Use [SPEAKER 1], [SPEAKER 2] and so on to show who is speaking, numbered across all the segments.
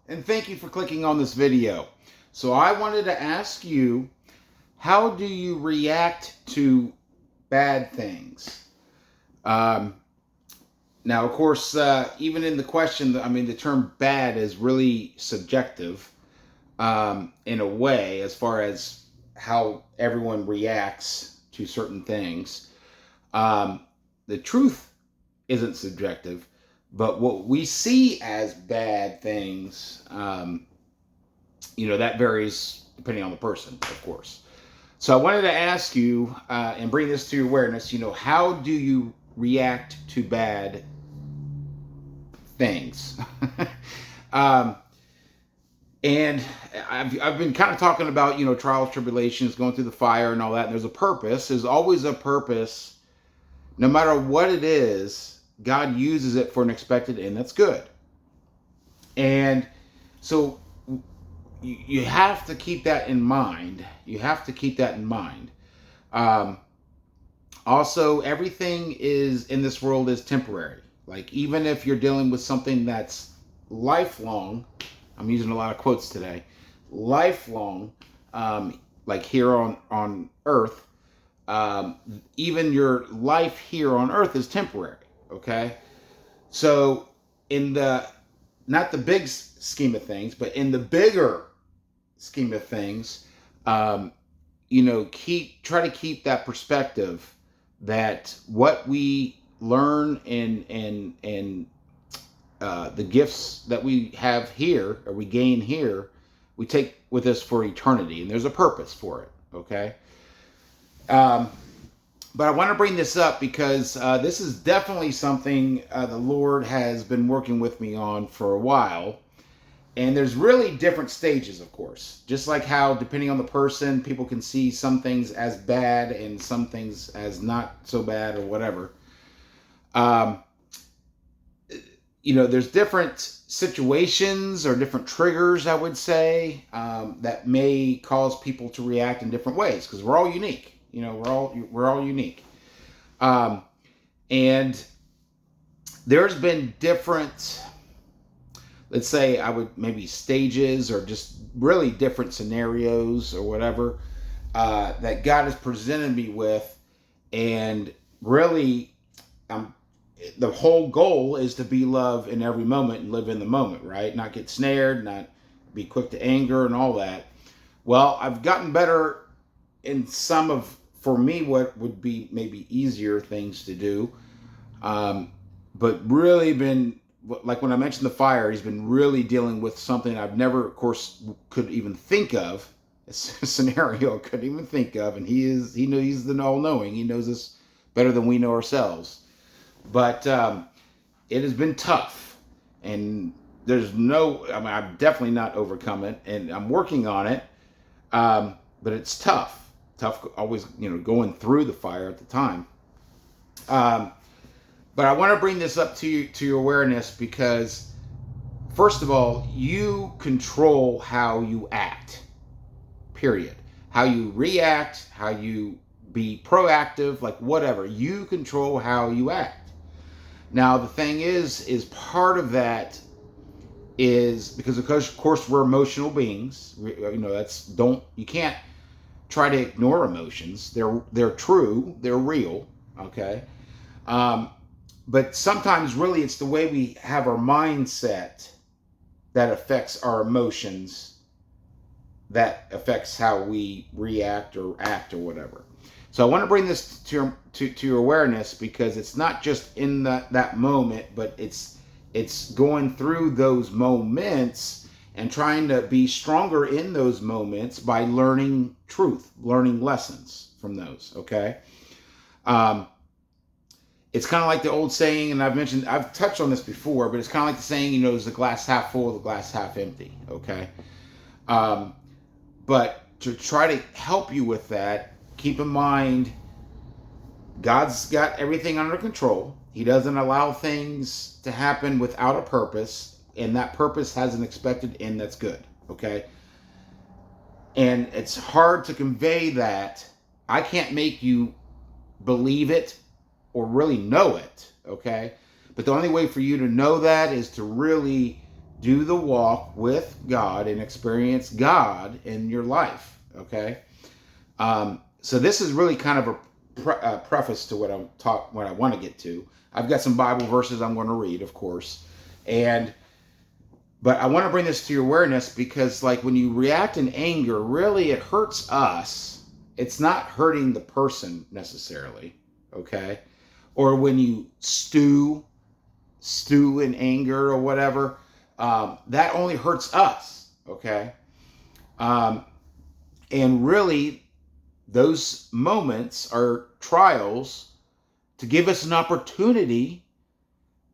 [SPEAKER 1] and thank you for clicking on this video. So I wanted to ask you, how do you react to bad things? Um, Now, of course, even in the question, I mean, the term bad is really subjective in a way, as far as how everyone reacts to certain things. Um, the truth isn't subjective, but what we see as bad things, that varies depending on the person, of course. So I wanted to ask you and bring this to your awareness, how do you react to bad things? um, and I've been kind of talking about, trials, tribulations, going through the fire and all that. And there's a purpose. There's always a purpose. No matter what it is, God uses it for an expected end. That's good. And so you have to keep that in mind. You have to keep that in mind. Um, Also, everything is in this world is temporary. Like, even if you're dealing with something that's lifelong, I'm using a lot of quotes today, lifelong, like here on earth, even your life here on earth is temporary. Okay. So in the, not the big scheme of things, but in the bigger scheme of things, um, try to keep that perspective that what we learn and the gifts that we have here or we gain here, we take with us for eternity, and there's a purpose for it. Okay. Um, but I want to bring this up because this is definitely something the Lord has been working with me on for a while. And there's really different stages, of course. Just like how, depending on the person, people can see some things as bad and some things as not so bad or whatever. Um, there's different situations or different triggers, I would say, that may cause people to react in different ways, because we're all unique. We're all unique. And there's been different, let's say, I would maybe stages or just really different scenarios or whatever that God has presented me with. And really, the whole goal is to be love in every moment and live in the moment, right? Not get snared, not be quick to anger and all that. Well, I've gotten better in some of, for me, what would be maybe easier things to do. But really been, like when I mentioned the fire, he's been really dealing with something I've never, of course, could even think of. A scenario I couldn't even think of, and he knows, he's the all-knowing. He knows us better than we know ourselves. But it has been tough, and I'm definitely not overcome it, and I'm working on it. But it's tough, always, going through the fire at the time. But I want to bring this up to your awareness because, first of all, you control how you act, period. How you react, how you be proactive, like whatever. You control how you act. Now, the thing is part of that is because, of course, we're emotional beings. You can't try to ignore emotions. They're true. They're real. Okay. But sometimes, really, it's the way we have our mindset that affects our emotions, that affects how we react or act or whatever. So I want to bring this to your awareness because it's not just in that moment, but it's going through those moments and trying to be stronger in those moments by learning truth, learning lessons from those. Okay. It's kind of like the old saying, and I've touched on this before, but it's kind of like the saying, is the glass half full, the glass half empty. Okay. But to try to help you with that, keep in mind, God's got everything under control. He doesn't allow things to happen without a purpose, and that purpose has an expected end that's good. Okay. And it's hard to convey that. I can't make you believe it or really know it, okay? But the only way for you to know that is to really do the walk with God and experience God in your life. Okay. So this is really kind of a preface to what what I want to get to. I've got some Bible verses I'm going to read, of course, but I want to bring this to your awareness because, like, when you react in anger, really it hurts us. It's not hurting the person necessarily, okay? Or when you stew in anger or whatever, that only hurts us, okay? And really, those moments are trials to give us an opportunity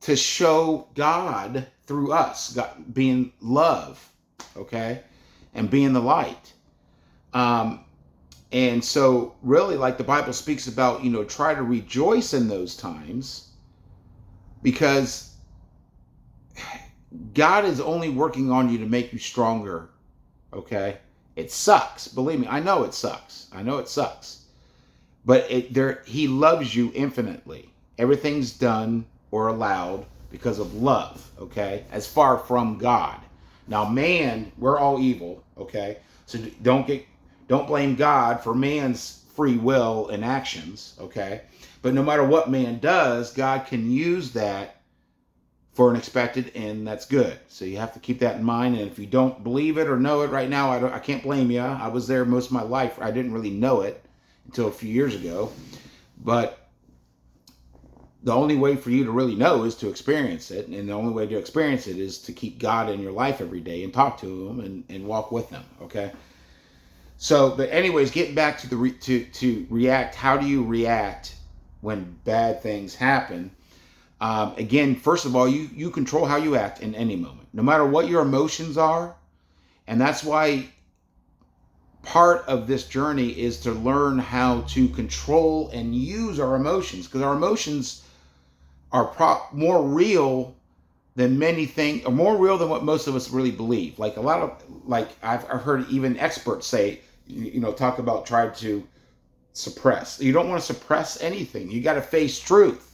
[SPEAKER 1] to show God through us, God being love, okay, and being the light. And so really, like the Bible speaks about, try to rejoice in those times because God is only working on you to make you stronger, okay? It sucks. Believe me, I know it sucks. But he loves you infinitely. Everything's done or allowed because of love, okay? As far from God. Now, man, we're all evil, okay? So don't blame God for man's free will and actions, okay? But no matter what man does, God can use that for an expected end that's good. So you have to keep that in mind. And if you don't believe it or know it right now, I can't blame you. I was there most of my life. I didn't really know it until a few years ago. But the only way for you to really know is to experience it. And the only way to experience it is to keep God in your life every day and talk to him and walk with him, okay? So, but anyways, getting back to to react, how do you react when bad things happen? Again, first of all, you control how you act in any moment, no matter what your emotions are. And that's why part of this journey is to learn how to control and use our emotions, because our emotions are more real than many things, or more real than what most of us really believe. Like I've heard even experts say, talk about try to suppress. You don't want to suppress anything. You got to face truth.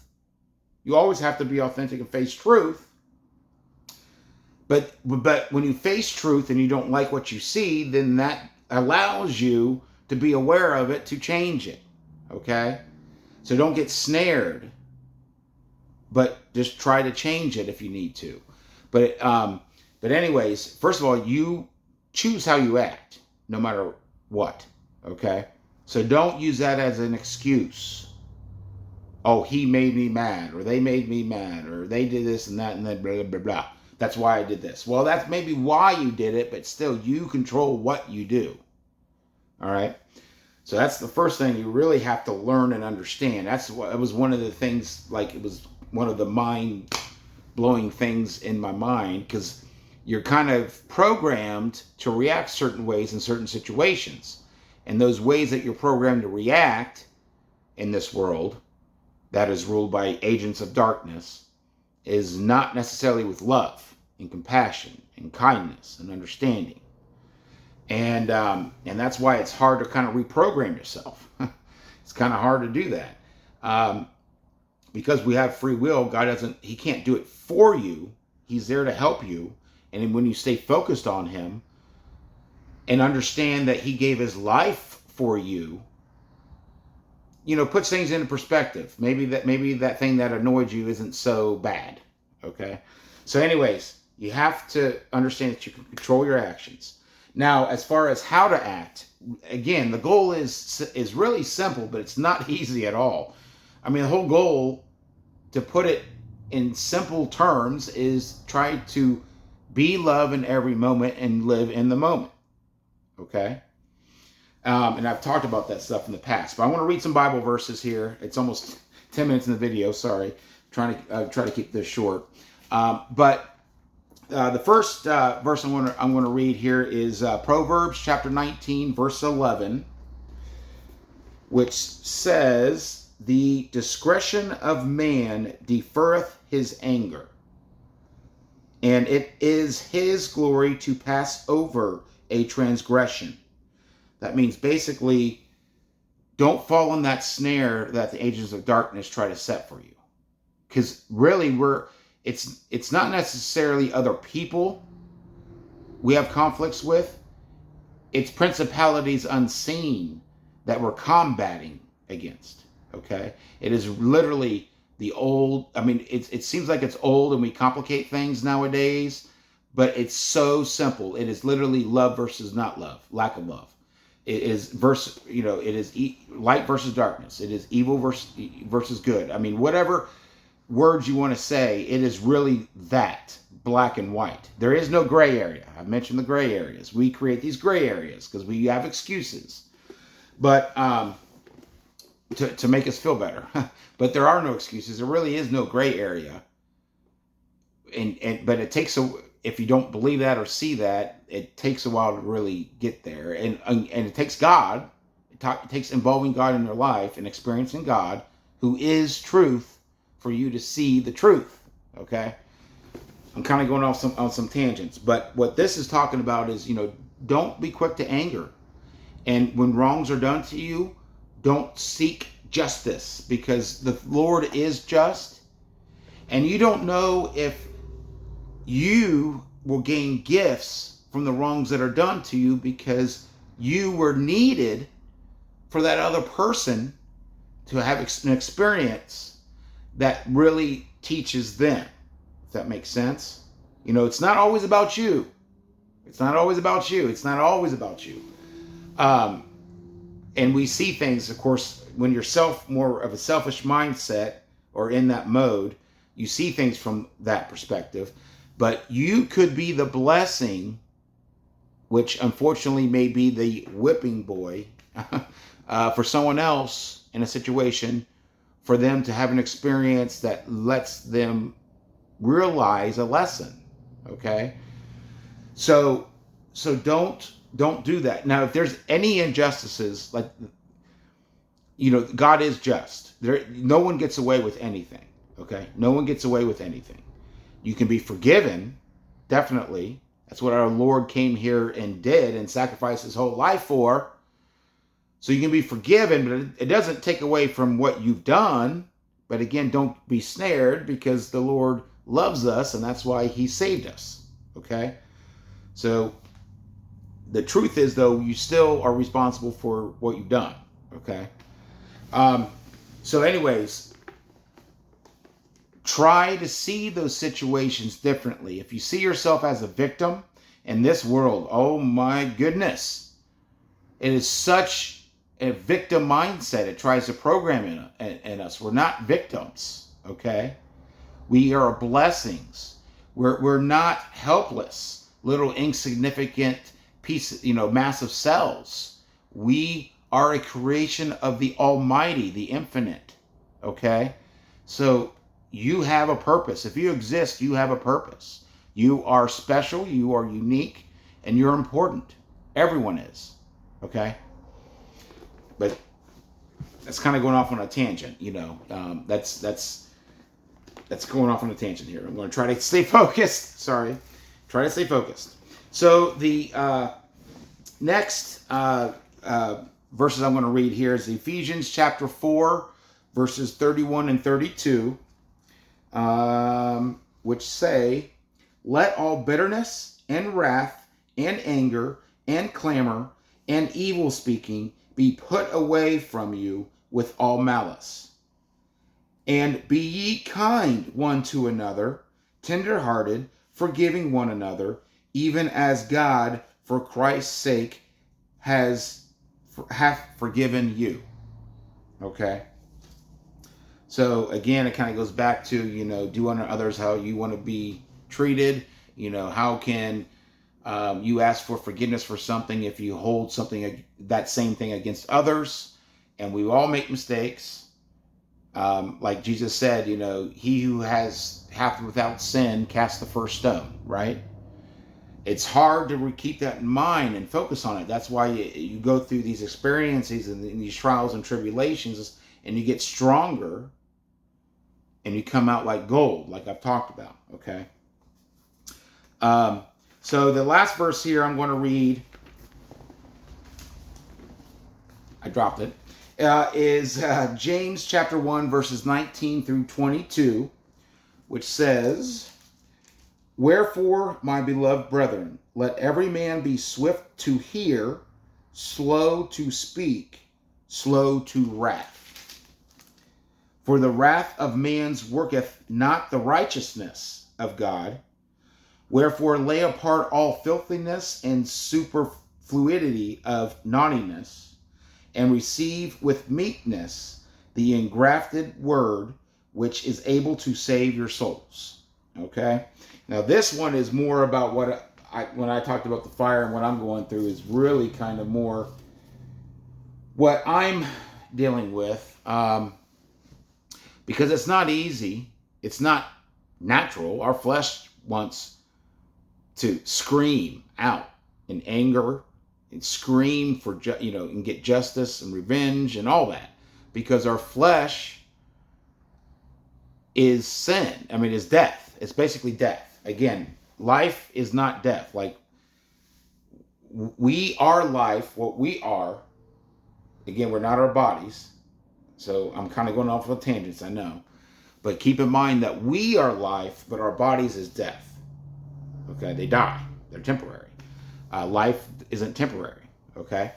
[SPEAKER 1] You always have to be authentic and face truth. But when you face truth and you don't like what you see, then that allows you to be aware of it, to change it. Okay? So don't get snared, but just try to change it if you need to. But anyways, first of all, you choose how you act, no matter what. Okay? So don't use that as an excuse. Oh, he made me mad, or they made me mad, or they did this and that, and then blah, blah, blah, blah. That's why I did this. Well, that's maybe why you did it, but still, you control what you do. All right? So that's the first thing you really have to learn and understand. It was one of the things, like it was one of the mind-blowing things in my mind, because you're kind of programmed to react certain ways in certain situations. And those ways that you're programmed to react in this world that is ruled by agents of darkness is not necessarily with love and compassion and kindness and understanding. And that's why it's hard to kind of reprogram yourself. It's kind of hard to do that. Because we have free will, he can't do it for you. He's there to help you. And when you stay focused on him and understand that he gave his life for you, puts things into perspective. Maybe that thing that annoyed you isn't so bad. Okay? So anyways, you have to understand that you can control your actions. Now, as far as how to act, again, the goal is really simple, but it's not easy at all. I mean, the whole goal, to put it in simple terms, is try to be love in every moment and live in the moment. Okay? And I've talked about that stuff in the past, but I want to read some Bible verses here. It's almost 10 minutes in the video. Sorry, try to keep this short. But the first verse I'm going to read here is Proverbs chapter 19, verse 11, which says, "The discretion of man deferreth his anger, and it is his glory to pass over a transgression." That means basically, don't fall in that snare that the agents of darkness try to set for you. Because really, It's not necessarily other people we have conflicts with. It's principalities unseen that we're combating against. Okay? It is literally the old, I mean, it seems like it's old and we complicate things nowadays, but it's so simple. It is literally love versus not love, lack of love. It is it is light versus darkness. It is evil versus good. I mean, whatever words you want to say, it is really that, black and white. There is no gray area. I mentioned the gray areas. We create these gray areas because we have excuses, but to make us feel better. But there are no excuses. There really is no gray area, but it takes if you don't believe that or see that, it takes a while to really get there, and it takes God. It takes involving God in your life and experiencing God, who is truth, for you to see the truth. Okay, I'm kind of going off on some tangents, but what this is talking about is, don't be quick to anger, and when wrongs are done to you, don't seek justice, because the Lord is just, and you don't know if you will gain gifts from the wrongs that are done to you, because you were needed for that other person to have an experience that really teaches them, if that makes sense. It's not always about you. It's not always about you. It's not always about you. And we see things, of course, when you're more of a selfish mindset or in that mode, you see things from that perspective. But you could be the blessing, which unfortunately may be the whipping boy for someone else in a situation, for them to have an experience that lets them realize a lesson. Okay? So don't do that. Now, if there's any injustices, like, God is just. No one gets away with anything. Okay? No one gets away with anything. You can be forgiven, definitely. That's what our Lord came here and did and sacrificed his whole life for. So you can be forgiven, but it doesn't take away from what you've done. But again, don't be snared, because the Lord loves us, and that's why he saved us. Okay? So the truth is, though, you still are responsible for what you've done. Okay? So anyways, try to see those situations differently. If you see yourself as a victim in this world, oh my goodness, it is such a victim mindset. It tries to program in us. We're not victims, okay? We are blessings. We're not helpless, little insignificant pieces, massive cells. We are a creation of the Almighty, the Infinite, okay? So you have a purpose. If you exist, you have a purpose. You are special, you are unique, and you're important. Everyone is, okay? But that's kind of going off on a tangent, that's going off on a tangent here. I'm going to try to stay focused. Sorry. Try to stay focused. So the next verses I'm going to read here is Ephesians chapter 4, verses 31 and 32, which say, "Let all bitterness and wrath and anger and clamor and evil speaking be put away from you with all malice. And be ye kind one to another, tender-hearted, forgiving one another, even as God, for Christ's sake, hath forgiven you." Okay? So again, it kind of goes back to, do unto others how you want to be treated. How can you ask for forgiveness for something if you hold that same thing against others? And we all make mistakes. Like Jesus said, he who hath without sin cast the first stone, right? It's hard to keep that in mind and focus on it. That's why you go through these experiences and these trials and tribulations, and you get stronger, and you come out like gold, like I've talked about, okay? So the last verse here I'm going to read, I dropped it, is James chapter 1, verses 19 through 22, which says, "Wherefore, my beloved brethren, let every man be swift to hear, slow to speak, slow to wrath. For the wrath of man's worketh not the righteousness of God. Wherefore lay apart all filthiness and superfluity of naughtiness, and receive with meekness the engrafted word, which is able to save your souls." Okay? Now this one is more about when I talked about the fire and what I'm going through is really kind of more what I'm dealing with, because it's not easy. It's not natural. Our flesh wants to scream out in anger and scream for, and get justice and revenge and all that, because our flesh is sin. I mean, it's death. It's basically death. Again, life is not death. Like, we are life, what we are. Again, we're not our bodies. So I'm kind of going off on tangents, I know. But keep in mind that we are life, but our bodies is death. Okay, they die. They're temporary. Life isn't temporary. Okay.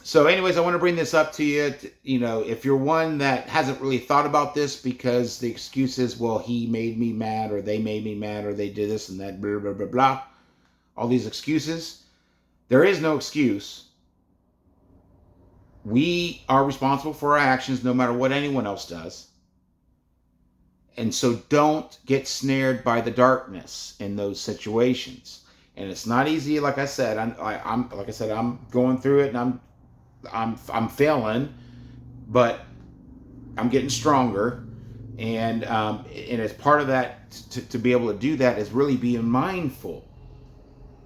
[SPEAKER 1] So anyways, I want to bring this up to you. If you're one that hasn't really thought about this, because the excuse is, well, he made me mad, or they made me mad, or they did this and that, blah, blah, blah, blah. All these excuses. There is no excuse. We are responsible for our actions no matter what anyone else does. And so don't get snared by the darkness in those situations. And it's not easy, like I said. I'm going through it, and I'm failing, but I'm getting stronger. And as part of that, to be able to do that, is really being mindful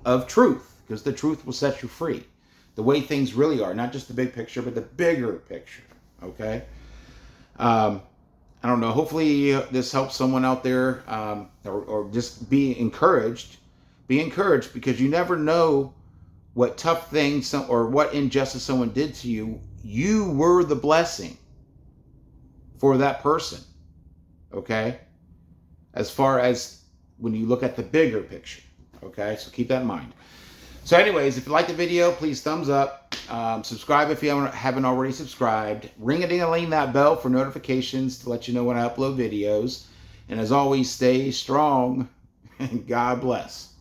[SPEAKER 1] of truth, because the truth will set you free. The way things really are, not just the big picture, but the bigger picture. Okay. I don't know. Hopefully this helps someone out there, or just be encouraged. Be encouraged, because you never know what tough things or what injustice someone did to you. You were the blessing for that person. Okay? As far as when you look at the bigger picture. Okay? So keep that in mind. So anyways, if you like the video, please thumbs up. Subscribe if you haven't already subscribed. Ring-a-ding-a-ling that bell for notifications to let you know when I upload videos. And as always, stay strong and God bless.